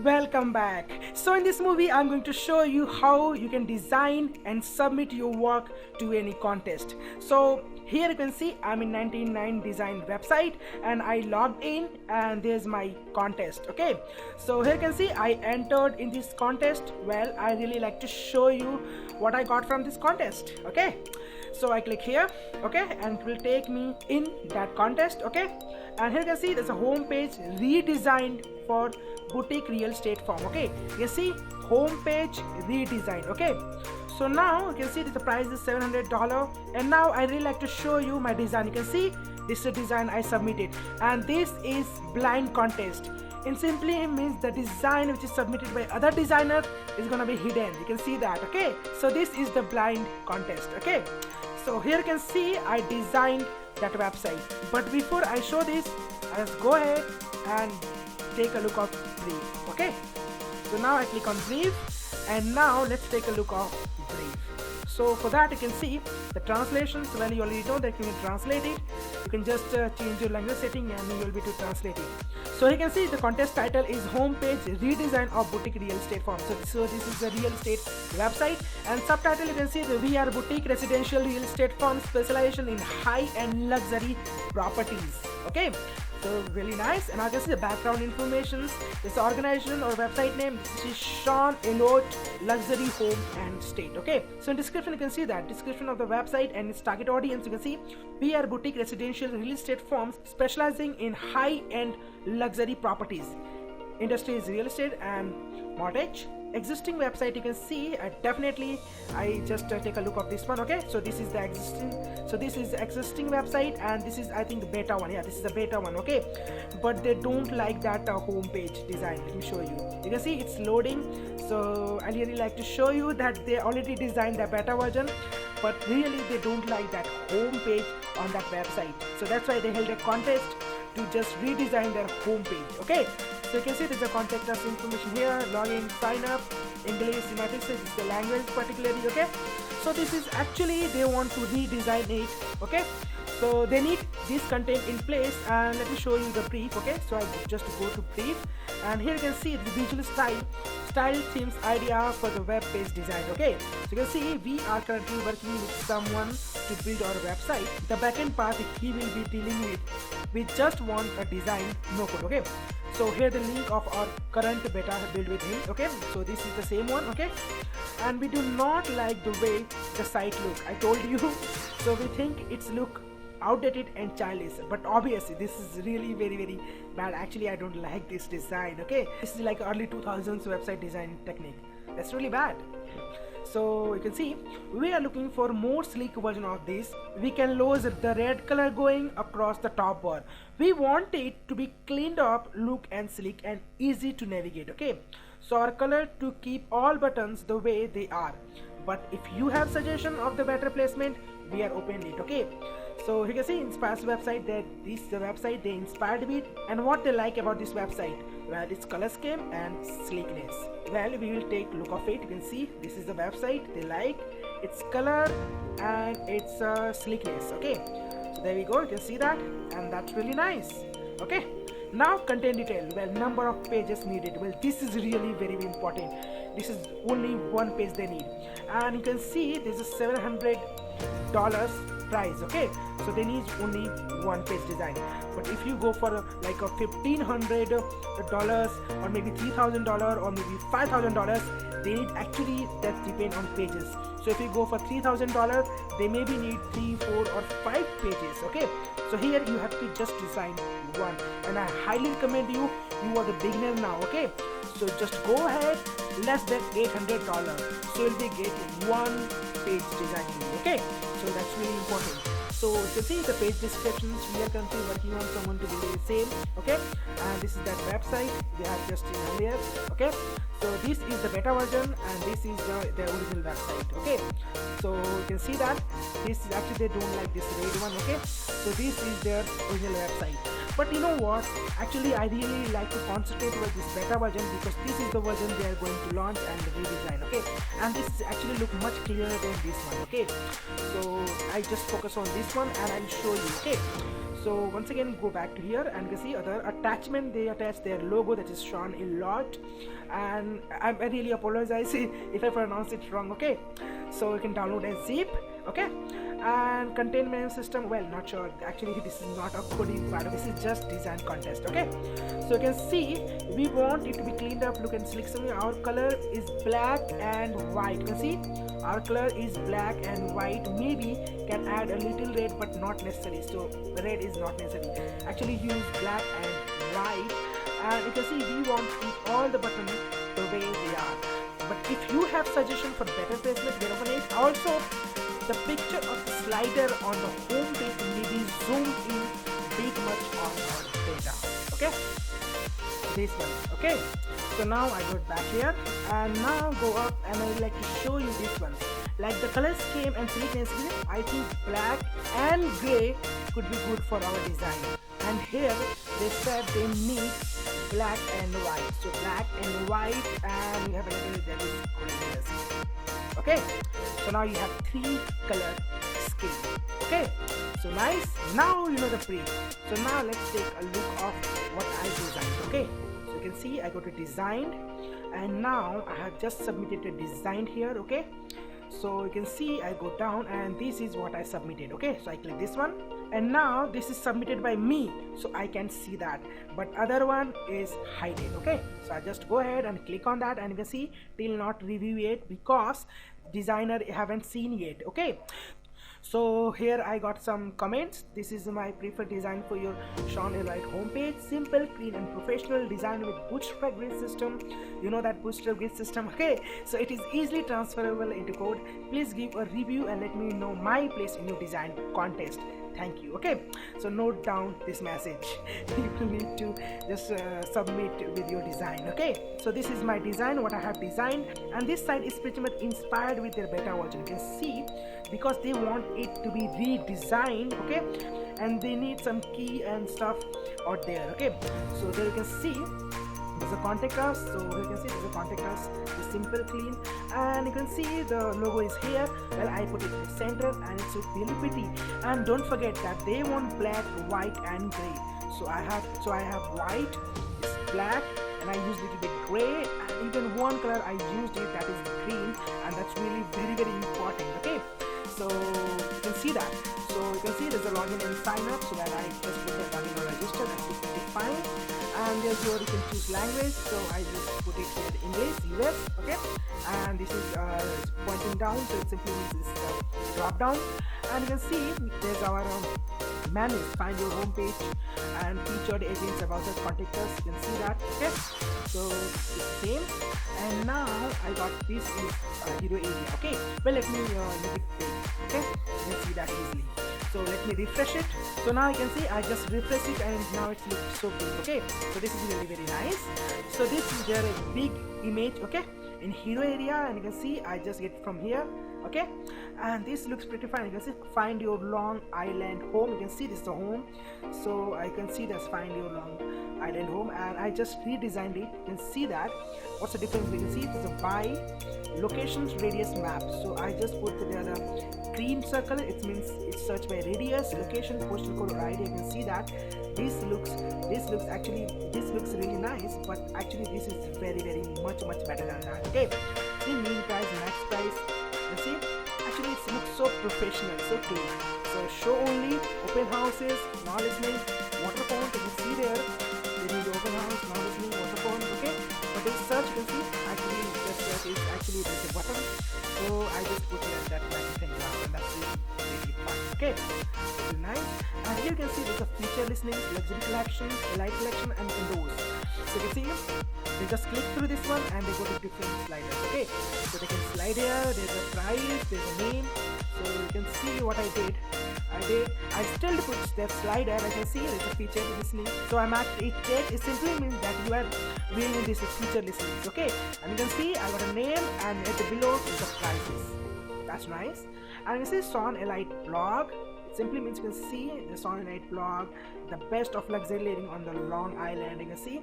Welcome back. So in this movie I'm going to show you how you can design and submit your work to any contest. So here you can see I'm in 99design website and I logged in and there's my contest. Okay, so here you can see I entered in this contest. Well, I really like to show you what I got from this contest. Okay, so I click here, okay, and it will take me in that contest. Okay, and here you can see there's a home page redesigned for boutique real estate firm. Okay, you see home page redesign. Okay, so now you can see that the price is $700, and now I really like to show you my design. You can see this is the design I submitted, and this is blind contest. It simply means the design which is submitted by other designer is gonna be hidden. You can see that. Okay, so this is the blind contest. Okay, so here you can see I designed that website, but before I show this, let's go ahead and take a look of brief. Okay, so now I click on brief, and now let's take a look of brief. So for that you can see the translations. Well, you already know that you can translate it. You can just change your language setting and you will be to translate it. So you can see the contest title is homepage redesign of boutique real estate firm. So this is the real estate website, and subtitle you can see the we are boutique residential real estate firm specialization in high-end luxury properties. Okay, so really nice. And I can see the background information. This organization or website name, this is Sean Elliott Luxury Home and State. Okay, so in description you can see that description of the website and its target audience. You can see we are boutique residential real estate firms specializing in high-end luxury properties. Industry is real estate and mortgage. Existing website you can see I just take a look of this one. Okay, so this is the existing website, and this is I think the beta one. Yeah, this is the beta one. Okay, but they don't like that home page design. Let me show you. You can see it's loading. So I really like to show you that they already designed the beta version, but really they don't like that home page on that website. So that's why they held a contest to just redesign their home page. Okay, so you can see there's a contact us information here, login, sign up, English, United States is the language particularly. Okay, so this is actually they want to redesign it. Okay, so they need this content in place, and let me show you the brief. Okay, so I just go to brief, and here you can see the visual style themes idea for the web page design. Okay, so you can see we are currently working with someone to build our website. The backend part he will be dealing with. We just want a design, no code. Okay, so here the link of our current beta build with him. Okay, so this is the same one. Okay, and we do not like the way the site look. I told you. So we think it's look outdated and childish, but obviously this is really very bad. Actually I don't like this design. Okay, this is like early 2000s website design technique. That's really bad. So you can see we are looking for more sleek version of this. We can lose the red color going across the top bar. We want it to be cleaned up look and sleek and easy to navigate. Okay, so our color to keep all buttons the way they are, but if you have suggestion of the better placement, we are open it. Okay, so you can see Inspire's website that this is the website they inspired with, and what they like about this website, well, its color scheme and sleekness. Well, we will take a look of it. You can see this is the website they like, its color and its sleekness. Okay, so there we go. You can see that, and that's really nice. Okay, now content detail. Well, number of pages needed. Well, this is really very important. This is only one page they need, and you can see this is $700 price. Okay, so they need only one page design, but if you go for like a $1,500 or maybe $3,000 or maybe $5,000, they need actually that depend on pages. So if you go for $3,000, they maybe need 3, 4 or 5 pages. Okay, so here you have to just design one, and I highly recommend you are the beginner now. Okay, so just go ahead, less than $800, so you'll be getting one page design. Okay, so that's really important. So you can see the page descriptions. We are currently working on someone to do the same. Okay, and this is that website we have just seen earlier. Okay, so this is the beta version, and this is the original website. Okay, so you can see that this is actually they don't like this red one. Okay, so this is their original website. But you know what, actually I really like to concentrate with this beta version, because this is the version they are going to launch and redesign. Okay, and this actually look much clearer than this one. Okay, so I just focus on this one and I'll show you. Okay, So once again go back to here and you can see other attachment, they attach their logo that is shown a lot, and I really apologize if I pronounce it wrong. Okay, so you can download a zip. Okay, and containment system, well, not sure, actually this is not a coding part, this is just design contest. Okay, so you can see we want it to be cleaned up, look and slick. So our color is black and white. You can see our color is black and white, maybe can add a little red but not necessary, so red is not necessary, actually use black and white. And you can see we want to keep all the buttons the way they are, but if you have suggestion for better placement, then open it. Also, the picture of the slider on the home page may be zoomed in bit much on our data. Okay, this one. Okay, so now I go back here and now go up, and I would like to show you this one. Like the color scheme and slickness, I think black and gray could be good for our design. And here they said they need black and white, so black and white, and we have a little that is green. Okay, so now you have 3 color scheme. Okay, so nice. Now you know the brief. So now let's take a look of what I designed. Okay, so you can see I go to design, and now I have just submitted a design here. Okay, so you can see I go down and this is what I submitted. Okay, so I click this one, and now this is submitted by me, so I can see that, but other one is hidden. Okay, so I just go ahead and click on that, and you can see till not review it because designer haven't seen yet. Okay, so here I got some comments. This is my preferred design for your Sean Elite homepage. Simple, clean and professional design with bootstrap grid system. You know that bootstrap grid system. Okay, so it is easily transferable into code. Please give a review and let me know my place in your design contest. Thank you. Okay, so note down this message. You need to just submit with your design. Okay, so this is my design, what I have designed, and this side is pretty much inspired with their beta version. You can see because they want it to be redesigned. Okay, and they need some key and stuff out there. Okay, so there you can see there's a contact us, so you can see there's a contact us, the simple, clean, and you can see the logo is here. Well, I put it in the center and it's really pretty. And don't forget that they want black, white and gray, so I have white, it's black, and I used a little bit gray, and even one color I used it, that is green, and that's really very important. Okay, so you can see that. So you can see there's a login and sign up, so that I just put the login or register and click define, and there's your, you can choose language, so I just put it here English US. Okay, and this is pointing down, so it simply means this drop down, and you can see there's our manage, find your home page and featured agents about the contact us. You can see that. Okay, so it's the same, and now I got this is hero area. Okay, well, let me make it big. Okay, you can see that easily. So let me refresh it. So now you can see I just refresh it, and now it looks so good. Okay, so this is really very nice. So this is there a big image. Okay, in hero area, and you can see I just get from here. Okay, and this looks pretty fine. You can see find your long island home. You can see this is the home, so I can see this find your long island home, and I just redesigned it. You can see that. What's the difference? You can see there's a by locations radius map, so I just put there the green circle. It means it's search by radius, location, postal code or ID. You can see that this looks really nice, but actually this is very much better than that. Okay, see mean price, max price. You see, actually it looks so professional, so clean. So show only, open houses, now listening, water font. You can see there they need open house, now listening, water font. Okay, but in search you can see actually the search is actually there's a button, so I just put here that magnifying glass, and that's really fun. Okay, really nice. And here you can see there's a feature listening, luxury collection, light collection, and windows. So you can see they just click through this one and they go to different sliders. Okay, so they can slide here, there's a price, there's a name. So you can see what I did. I still put the slider. I can see there's a feature listening. So I'm at it simply means that you are viewing this feature listening. Okay, and you can see I got a name, and at the below is the prices. That's nice. And you see Sean Elite blog. It simply means you can see the Sean Elite blog, the best of luxury living on the Long Island. You can see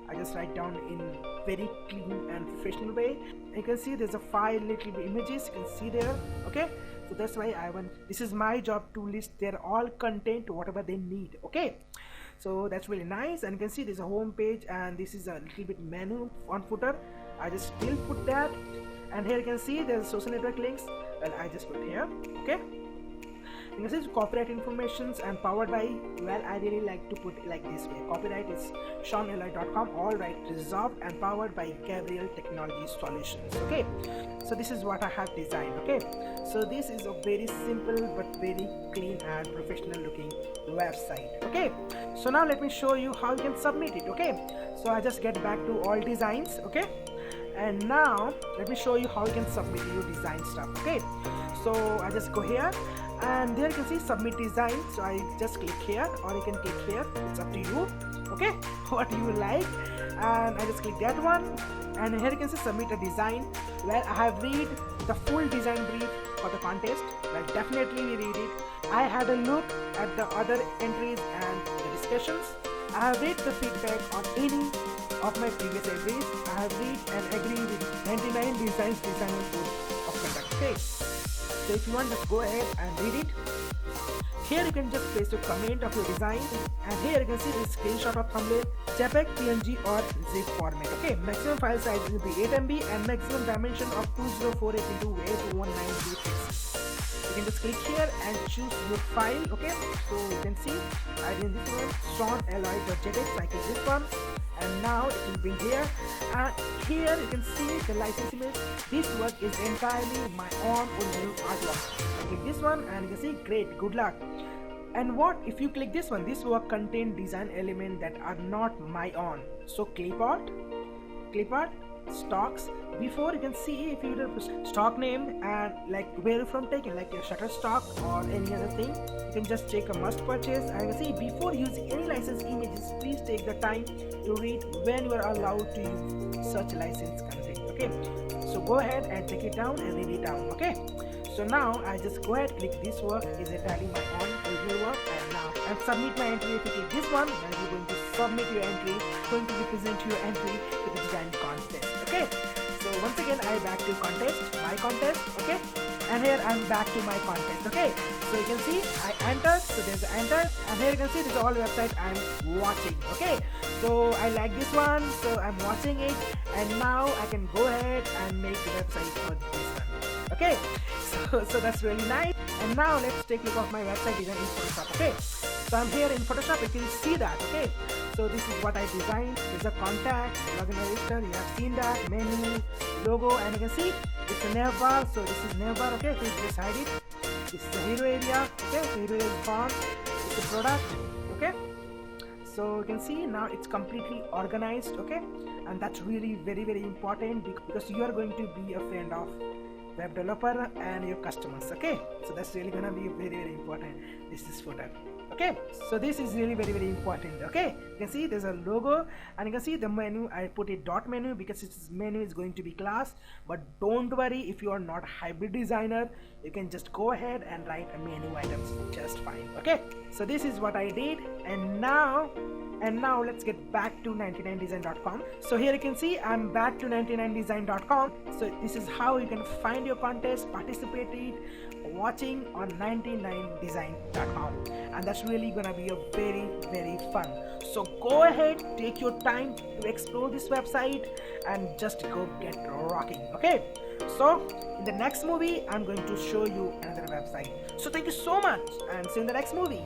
I just write down in very clean and professional way. You can see there's a 5 little images. You can see there. Okay, So that's why this is my job to list their all content, whatever they need. Okay, so that's really nice. And you can see there's a home page, and this is a little bit menu on footer. I just still put that, and here you can see there's social network links. Well, I just put here. Okay, you can see copyright informations and powered by, well, I really like to put it like this way. Copyright is SeanEloy.com, all right reserved and powered by Gabriel Technology Solutions. Okay, so this is what I have designed. Okay, so this is a very simple but very clean and professional looking website. Okay, so now let me show you how you can submit it. Okay, so I just get back to all designs. Okay, and now let me show you how you can submit your design stuff. Okay, so I just go here, and there you can see submit design. So I just click here, or you can click here, it's up to you. Okay, what you like, and I just click that one, and here you can see submit a design. Well, I have read the full design brief for the contest. Well, definitely we read it. I had a look at the other entries and the discussions. I have read the feedback on any of my previous entries. I have read and agree with 99 designs designer code of conduct. Okay, so if you want, just go ahead and read it. Here you can just place your comment of your design, and here you can see the screenshot of thumbnail, JPEG, PNG or zip format. Okay, maximum file size will be 8 MB and maximum dimension of 2048 into 8192 pixels. You can just click here and choose your file. Okay, so you can see I did this one, SeanEloy.jpg. So I click this one, and now it will be here, and here you can see the license image. This work is entirely my own original artwork. I click this one, and you can see great, good luck. And what if you click this one? This work contain design elements that are not my own. So clip art, stocks. Before you can see if you do stock name and like where from taken, like your Shutterstock or any other thing, you can just check a must purchase. And you can see before using any license images, please take the time to read when you are allowed to use such license content. Okay, so go ahead and take it down and read it down. Okay, so now I just go ahead, click this work is entirely my own original work, and now and submit my entry. If you click this one, then you're going to submit your entry, going to represent your entry to the design contest. Okay, so once again I back to contest, my contest. Okay, and here I'm back to my contest. Okay, so you can see I entered, so there's the enter, and here you can see this is all website I'm watching. Okay, so I like this one, so I'm watching it, and now I can go ahead and make the website for this one. Okay, so that's really nice. And now let's take a look of my website design in Photoshop. Okay, so I'm here in Photoshop, you can see that. Okay, so this is what I designed. There's a contact, login register, you have seen that, menu, logo, and you can see it's a navbar. So this is navbar. Okay, please just hide it. This is the hero area. Okay, so hero is font, it's a product. Okay, so you can see now it's completely organized. Okay, and that's really very important, because you are going to be a friend of web developer and your customers. Okay, so that's really gonna be very important. This is footer. Okay, so this is really very important. Okay, you can see there's a logo, and you can see the menu. I put a dot menu because its menu is going to be class, but don't worry, if you are not hybrid designer, you can just go ahead and write a menu items just fine. Okay, so this is what I did, and now let's get back to 99design.com. So here you can see I'm back to 99design.com. So this is how you can find your contest, participate it, watching on 99design.com, and that's really gonna be a very fun. So go ahead, take your time to explore this website and just go get rocking. Okay, so in the next movie I'm going to show you another website. So thank you so much, and see you in the next movie.